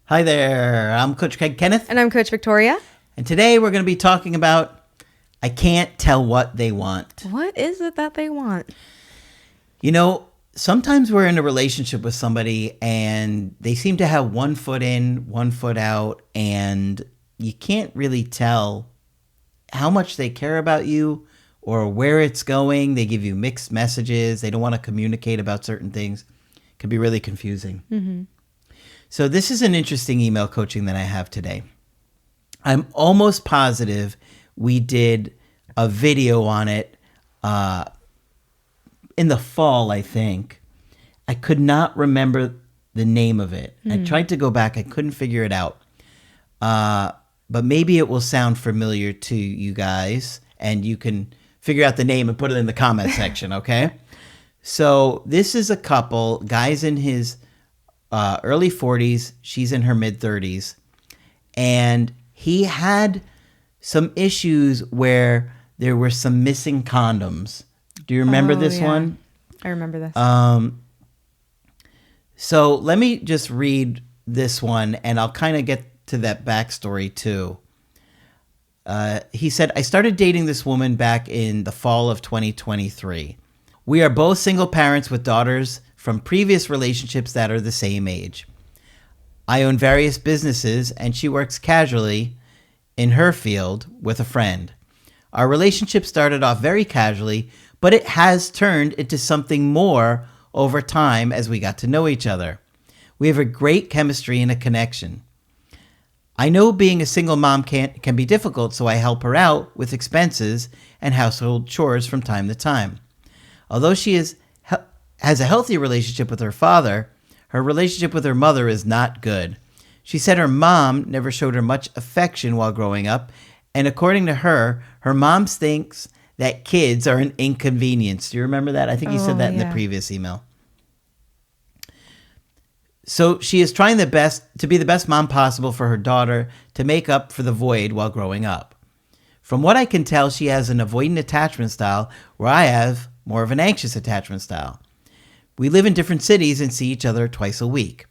Hi there, I'm Coach Kenneth. And I'm Coach Victoria. And today we're going to be talking about I can't tell what they want. What is it that they want? You know, sometimes we're in a relationship with somebody and they seem to have one foot in, one foot out, and you can't really tell how much they care about you or where it's going. They give you mixed messages. They don't want to communicate about certain things. It can be really confusing. Mm-hmm. So this is an interesting email coaching that I have today. I'm almost positive we did a video on it in the fall, I think. I could not remember the name of it. I tried to go back. I couldn't figure it out. But maybe it will sound familiar to you guys, and you can figure out the name and put it in the comment section, okay? So this is a couple, guy's in his early 40s, she's in her mid 30s, and he had some issues where there were some missing condoms. Do you remember this one? I remember this. So let me just read this one, and I'll kind of get to that backstory too. He said, I started dating this woman back in the fall of 2023. We are both single parents with daughters from previous relationships that are the same age. I own various businesses, and she works casually in her field with a friend. Our relationship started off very casually, but it has turned into something more over time as we got to know each other. We have a great chemistry and a connection. I know being a single mom can be difficult, so I help her out with expenses and household chores from time to time. Although she has a healthy relationship with her father, her relationship with her mother is not good. She said her mom never showed her much affection while growing up, and according to her, her mom thinks that kids are an inconvenience. Do you remember that? I think you said that in the previous email. So she is trying to be the best mom possible for her daughter to make up for the void while growing up. From what I can tell, she has an avoidant attachment style where I have more of an anxious attachment style. We live in different cities and see each other twice a week.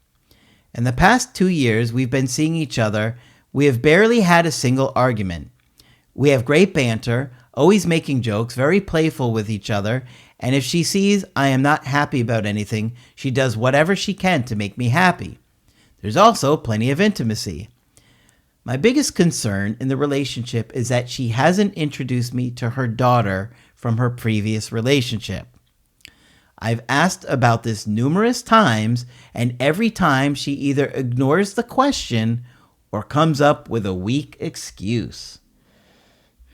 In the past 2 years, we've been seeing each other. We have barely had a single argument. We have great banter, always making jokes, very playful with each other, and if she sees I am not happy about anything, she does whatever she can to make me happy. There's also plenty of intimacy. My biggest concern in the relationship is that she hasn't introduced me to her daughter from her previous relationship. I've asked about this numerous times, and every time she either ignores the question or comes up with a weak excuse.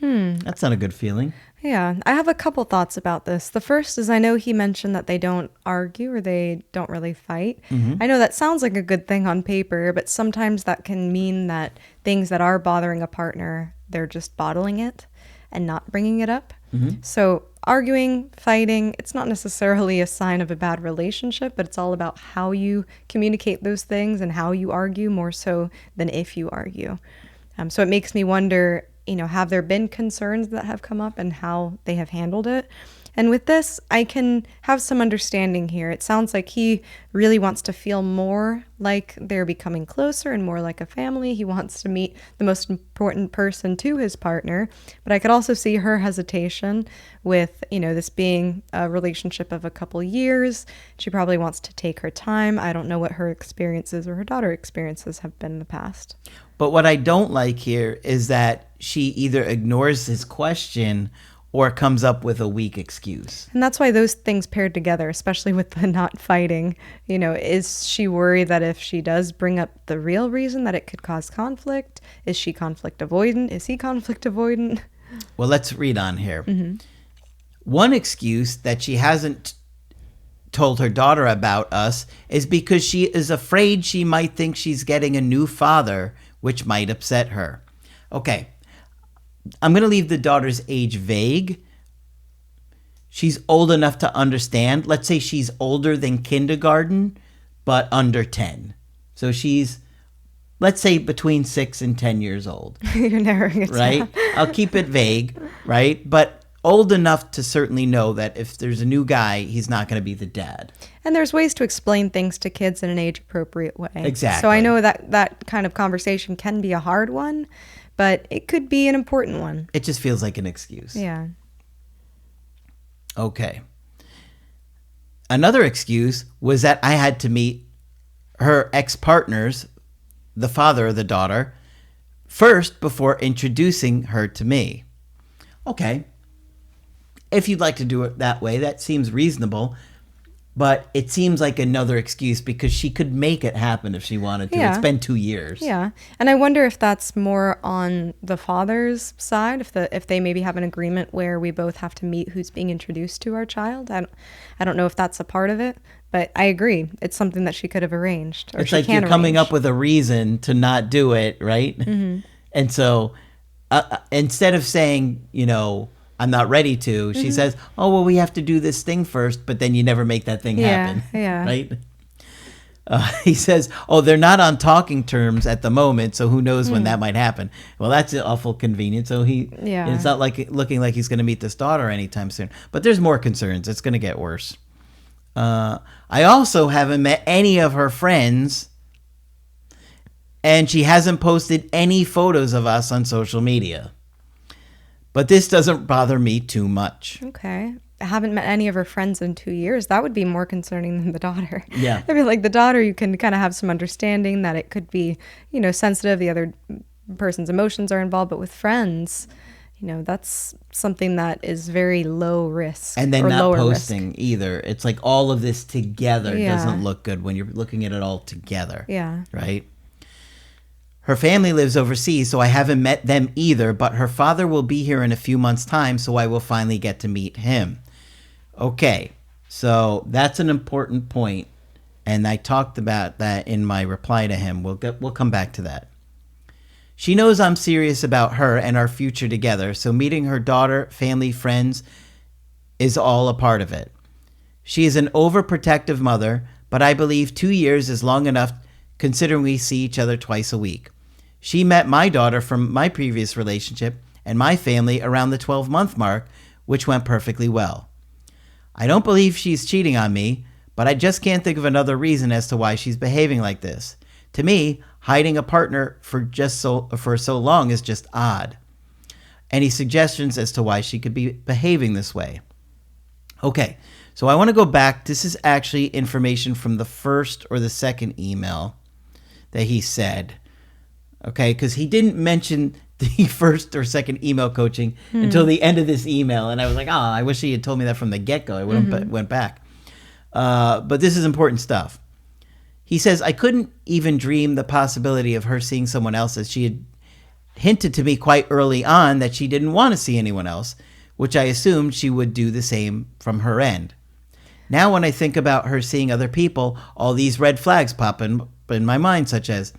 That's not a good feeling. Yeah, I have a couple thoughts about this. The first is I know he mentioned that they don't argue or they don't really fight. I know that sounds like a good thing on paper, but sometimes that can mean that things that are bothering a partner, they're just bottling it and not bringing it up. So arguing, fighting, it's not necessarily a sign of a bad relationship, but it's all about how you communicate those things and how you argue more so than if you argue. So it makes me wonder, have there been concerns that have come up and how they have handled it? And with this, I can have some understanding here. It sounds like he really wants to feel more like they're becoming closer and more like a family. He wants to meet the most important person to his partner. But I could also see her hesitation with, this being a relationship of a couple years. She probably wants to take her time. I don't know what her experiences or her daughter experiences have been in the past. But what I don't like here is that she either ignores his question or comes up with a weak excuse. And that's why those things paired together, especially with the not fighting, is she worried that if she does bring up the real reason that it could cause conflict? Is she conflict avoidant? Is he conflict avoidant? Well, let's read on here. One excuse that she hasn't told her daughter about us is because she is afraid she might think she's getting a new father, which might upset her. Okay. I'm going to leave the daughter's age vague. She's old enough to understand. Let's say she's older than kindergarten, but under 10. So she's, let's say, between 6 and 10 years old. You're narrowing it right? down. I'll keep it vague, right? But old enough to certainly know that if there's a new guy, he's not going to be the dad. And there's ways to explain things to kids in an age-appropriate way. Exactly. So I know that kind of conversation can be a hard one, but it could be an important one. It just feels like an excuse. Yeah. Okay. Another excuse was that I had to meet her ex-partners, the father of the daughter, first before introducing her to me. Okay. If you'd like to do it that way, that seems reasonable. But it seems like another excuse because she could make it happen if she wanted to. Yeah. It's been 2 years. Yeah. And I wonder if that's more on the father's side, if they maybe have an agreement where we both have to meet who's being introduced to our child. I don't know if that's a part of it, but I agree. It's something that she could have arranged. Or it's like you're coming up with a reason to not do it, right? Mm-hmm. And so instead of saying, I'm not ready to, she says, oh, well, we have to do this thing first, but then you never make that thing happen. Yeah. Right? He says, oh, they're not on talking terms at the moment, so who knows when that might happen. Well, that's awful convenient. So it's not like looking like he's going to meet this daughter anytime soon. But there's more concerns. It's going to get worse. I also haven't met any of her friends, and she hasn't posted any photos of us on social media. But this doesn't bother me too much. Okay. I haven't met any of her friends in 2 years. That would be more concerning than the daughter. Yeah. I mean, like the daughter, you can kind of have some understanding that it could be, sensitive. The other person's emotions are involved. But with friends, that's something that is very low risk. And then or not lower posting risk. either. It's like all of this together doesn't look good when you're looking at it all together. Yeah. Right? Her family lives overseas, so I haven't met them either, but her father will be here in a few months' time, so I will finally get to meet him. Okay, so that's an important point, and I talked about that in my reply to him. We'll come back to that. She knows I'm serious about her and our future together, so meeting her daughter, family, friends is all a part of it. She is an overprotective mother, but I believe 2 years is long enough considering we see each other twice a week. She met my daughter from my previous relationship and my family around the 12-month mark, which went perfectly well. I don't believe she's cheating on me, but I just can't think of another reason as to why she's behaving like this. To me, hiding a partner for so long is just odd. Any suggestions as to why she could be behaving this way? Okay, so I want to go back. This is actually information from the first or the second email that he said. Okay, because he didn't mention the first or second email coaching until the end of this email. And I was like, I wish he had told me that from the get-go. I would have went back. But this is important stuff. He says, I couldn't even dream the possibility of her seeing someone else, as she had hinted to me quite early on that she didn't want to see anyone else, which I assumed she would do the same from her end. Now when I think about her seeing other people, all these red flags pop in my mind, such as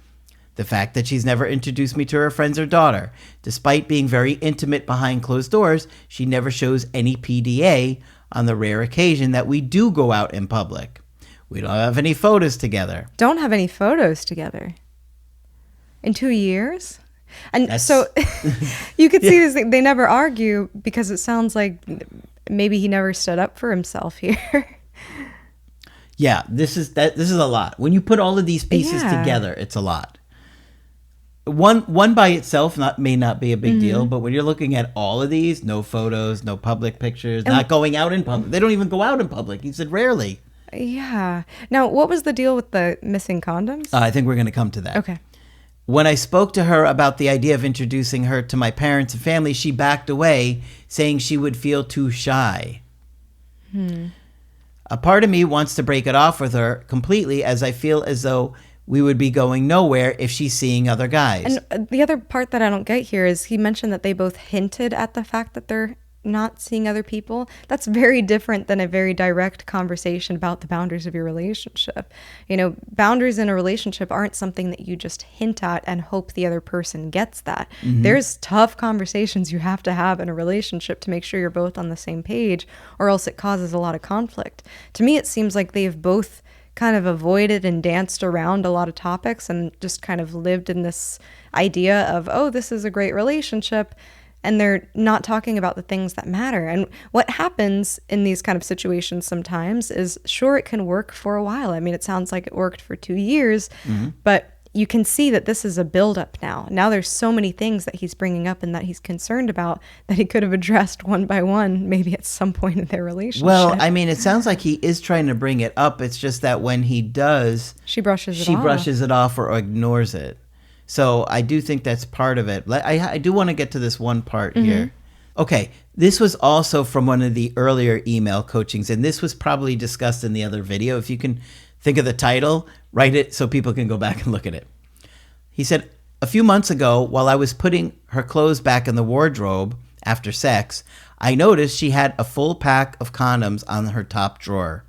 the fact that she's never introduced me to her friends or daughter. Despite being very intimate behind closed doors, she never shows any PDA on the rare occasion that we do go out in public. We don't have any photos together. Don't have any photos together? In 2 years? And so you could see this, they never argue because it sounds like maybe he never stood up for himself here. Yeah, this is a lot. When you put all of these pieces together, it's a lot. One by itself may not be a big deal, but when you're looking at all of these, no photos, no public pictures, not going out in public. They don't even go out in public. He said rarely. Yeah. Now, what was the deal with the missing condoms? I think we're going to come to that. Okay. When I spoke to her about the idea of introducing her to my parents and family, she backed away, saying she would feel too shy. A part of me wants to break it off with her completely, as I feel as though we would be going nowhere if she's seeing other guys. And the other part that I don't get here is he mentioned that they both hinted at the fact that they're not seeing other people. That's very different than a very direct conversation about the boundaries of your relationship. Boundaries in a relationship aren't something that you just hint at and hope the other person gets that. There's tough conversations you have to have in a relationship to make sure you're both on the same page, or else it causes a lot of conflict. To me, it seems like they've both kind of avoided and danced around a lot of topics and just kind of lived in this idea of, oh, this is a great relationship. and they're not talking about the things that matter. And what happens in these kind of situations sometimes is, sure, it can work for a while. I mean, it sounds like it worked for 2 years, but you can see that this is a buildup now. Now there's so many things that he's bringing up and that he's concerned about that he could have addressed one by one, maybe at some point in their relationship. Well, I mean, it sounds like he is trying to bring it up. It's just that when he does, she brushes it off or ignores it. So I do think that's part of it. I do want to get to this one part here. Okay, this was also from one of the earlier email coachings, and this was probably discussed in the other video. If you can think of the title, write it so people can go back and look at it. He said, a few months ago, while I was putting her clothes back in the wardrobe after sex, I noticed she had a full pack of condoms on her top drawer.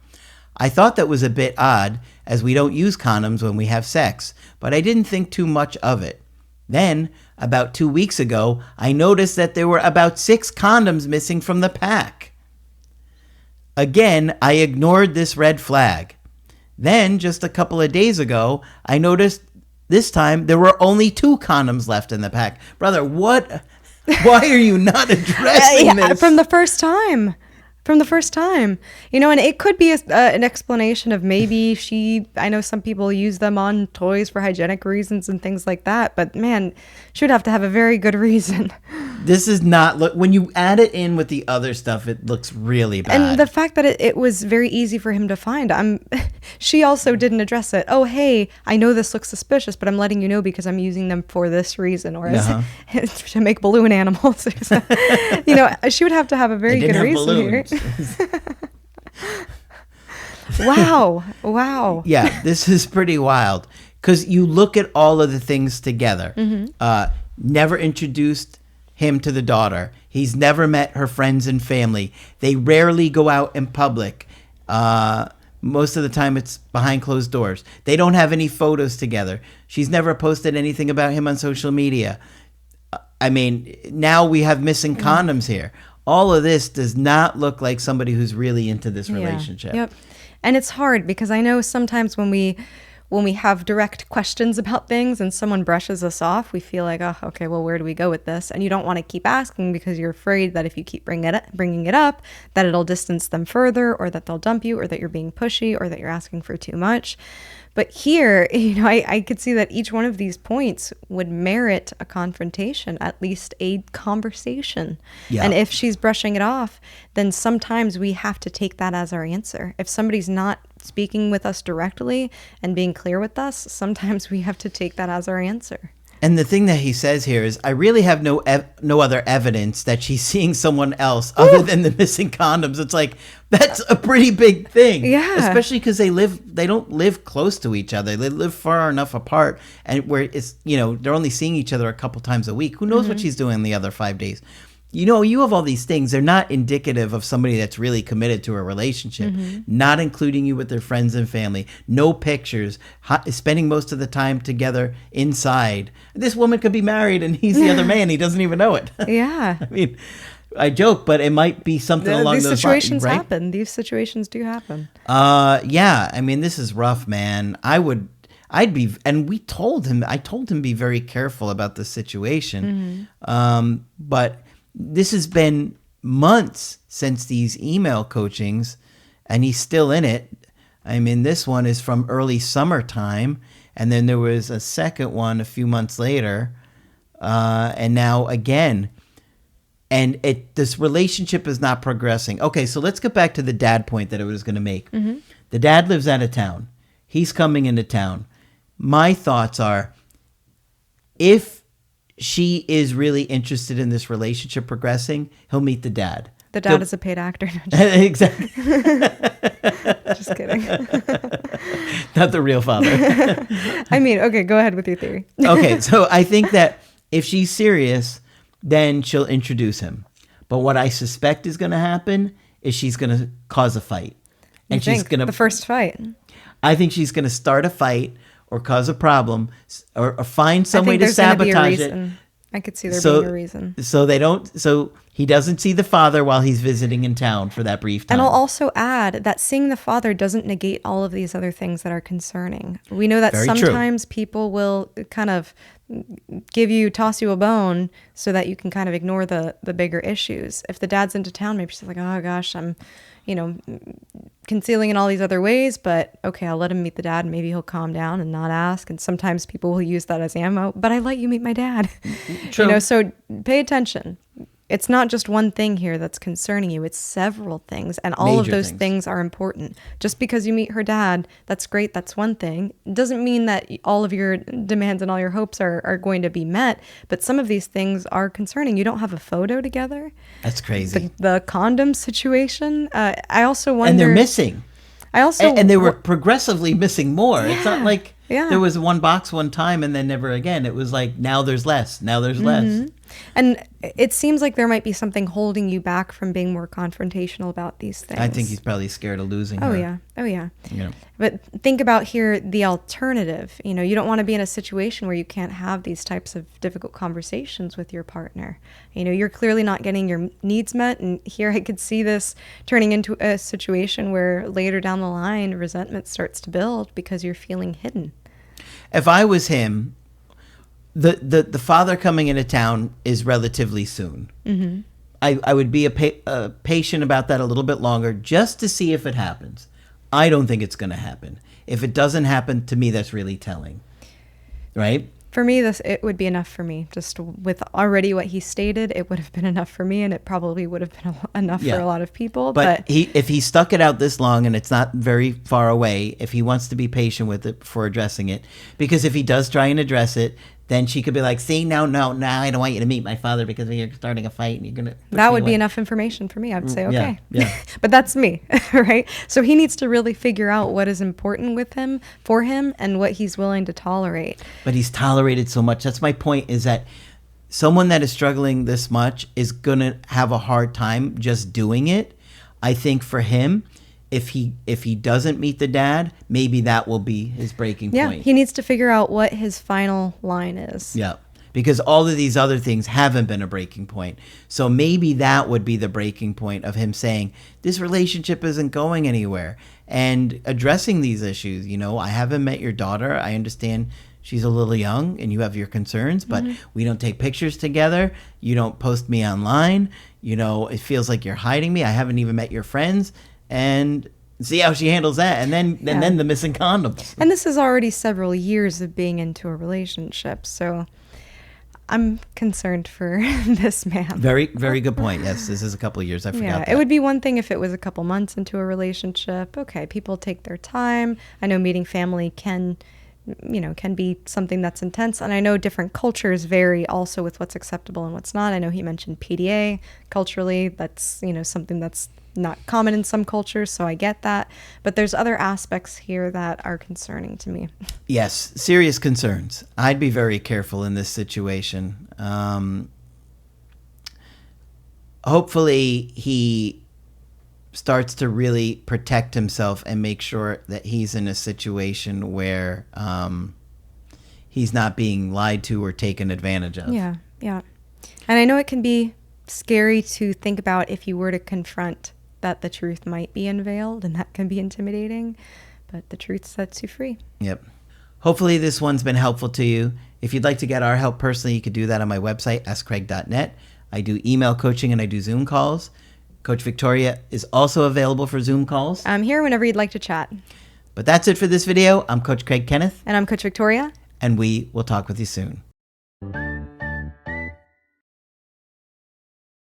I thought that was a bit odd, as we don't use condoms when we have sex, but I didn't think too much of it. Then, about 2 weeks ago, I noticed that there were about 6 condoms missing from the pack. Again, I ignored this red flag. Then, just a couple of days ago, I noticed this time there were only 2 condoms left in the pack. Brother, what? Why are you not addressing this? From the first time. From the first time. You know, and it could be an explanation of maybe I know some people use them on toys for hygienic reasons and things like that, but man, she would have to have a very good reason. This is not, when you add it in with the other stuff, it looks really bad. And the fact that it was very easy for him to find. She also didn't address it. Oh, hey, I know this looks suspicious, but I'm letting you know because I'm using them for this reason, or to make balloon animals. You know, she would have to have a very good reason here. Wow. Yeah, this is pretty wild. Because you look at all of the things together. Never introduced him to the daughter. He's never met her friends and family. They rarely go out in public. Most of the time it's behind closed doors. They don't have any photos together. She's never posted anything about him on social media. I mean, now we have missing condoms here. All of this does not look like somebody who's really into this relationship. Yep. And it's hard because I know sometimes when we have direct questions about things and someone brushes us off, we feel like, oh, okay, well, where do we go with this? And you don't want to keep asking because you're afraid that if you keep bringing it up, that it'll distance them further, or that they'll dump you, or that you're being pushy, or that you're asking for too much. But here, you know, I could see that each one of these points would merit a confrontation, at least a conversation. Yeah. And if she's brushing it off, then sometimes we have to take that as our answer. If somebody's not speaking with us directly and being clear with us, sometimes we have to take that as our answer. And the thing that he says here is, I really have no other evidence that she's seeing someone else other than the missing condoms. It's like, that's a pretty big thing. Yeah. Especially because they don't live close to each other. They live far enough apart, and where it's, you know, they're only seeing each other a couple times a week. Who knows what she's doing the other 5 days? You know, you have all these things. They're not indicative of somebody that's really committed to a relationship, not including you with their friends and family, no pictures, spending most of the time together inside. This woman could be married and he's the other man. He doesn't even know it. Yeah. I mean, I joke, but it might be something along those lines. These situations happen. These situations do happen. Yeah. I mean, this is rough, man. I told him be very careful about the situation. But this has been months since these email coachings, and he's still in it. I mean, this one is from early summertime, and then there was a second one a few months later, and now again. And this relationship is not progressing. Okay, so let's get back to the dad point that I was going to make. The dad lives out of town. He's coming into town. My thoughts are, if she is really interested in this relationship progressing, he'll meet the dad. The dad is a paid actor. Exactly. Just kidding. Not the real father. I mean, okay, go ahead with your theory. Okay, so I think that if she's serious, then she'll introduce him. But what I suspect is going to happen is she's going to cause a fight. And she's going to the first fight. I think she's going to start a fight or cause a problem, or find some way to sabotage it. I could see there being a reason. So He doesn't see the father while he's visiting in town for that brief time. And I'll also add that seeing the father doesn't negate all of these other things that are concerning. We know that Very sometimes people will kind of toss you a bone so that you can kind of ignore the bigger issues. If the dad's into town, maybe she's like, oh gosh, I'm, concealing in all these other ways, but okay, I'll let him meet the dad and maybe he'll calm down and not ask. And sometimes people will use that as ammo, but I let you meet my dad. True. So pay attention. It's not just one thing here that's concerning you. It's several things. And all of those things are important. Just because you meet her dad, that's great. That's one thing. It doesn't mean that all of your demands and all your hopes are going to be met. But some of these things are concerning. You don't have a photo together. That's crazy. The condom situation. I also wonder. And they're missing. And they were progressively missing more. Yeah, it's not like there was one box one time and then never again. It was like, now there's less. Now there's less. And it seems like there might be something holding you back from being more confrontational about these things. I think he's probably scared of losing her. Oh, yeah. But think about here the alternative. You don't want to be in a situation where you can't have these types of difficult conversations with your partner. You're clearly not getting your needs met. And here I could see this turning into a situation where later down the line, resentment starts to build because you're feeling hidden. If I was him, the father coming into town is relatively soon. Mm-hmm. I would be patient about that a little bit longer just to see if it happens. I don't think it's going to happen. If it doesn't happen, to me, that's really telling. Right? For me, it would be enough for me. Just with already what he stated, it would have been enough for me, and it probably would have been enough for a lot of people. But if he stuck it out this long and it's not very far away, if he wants to be patient with it before addressing it, because if he does try and address it, then she could be like, see, now I don't want you to meet my father because you're starting a fight and you're going to... That would be enough information for me. I would say, okay. Yeah. But that's me, right? So he needs to really figure out what is important for him, and what he's willing to tolerate. But he's tolerated so much. That's my point, is that someone that is struggling this much is going to have a hard time just doing it. I think for him, if he doesn't meet the dad, maybe that will be his breaking point. Yeah, he needs to figure out what his final line is. Yeah, because all of these other things haven't been a breaking point. So maybe that would be the breaking point of him saying, this relationship isn't going anywhere, and addressing these issues. I haven't met your daughter. I understand she's a little young and you have your concerns, but we don't take pictures together. You don't post me online. It feels like you're hiding me. I haven't even met your friends. And see how she handles that. And then the missing condoms. And this is already several years of being into a relationship. So I'm concerned for this man. Very, very good point. Yes, this is a couple of years. I forgot that. It would be one thing if it was a couple months into a relationship. Okay, people take their time. I know meeting family can be something that's intense. And I know different cultures vary also with what's acceptable and what's not. I know he mentioned PDA. Culturally, that's, something that's not common in some cultures, so I get that. But there's other aspects here that are concerning to me. Yes, serious concerns. I'd be very careful in this situation. Hopefully he starts to really protect himself and make sure that he's in a situation where he's not being lied to or taken advantage of. Yeah. And I know it can be scary to think about if you were to confront that the truth might be unveiled, and that can be intimidating, but the truth sets you free. Yep. Hopefully this one's been helpful to you. If you'd like to get our help personally, you could do that on my website, askcraig.net. I do email coaching and I do Zoom calls. Coach Victoria is also available for Zoom calls. I'm here whenever you'd like to chat. But that's it for this video. I'm Coach Craig Kenneth. And I'm Coach Victoria. And we will talk with you soon.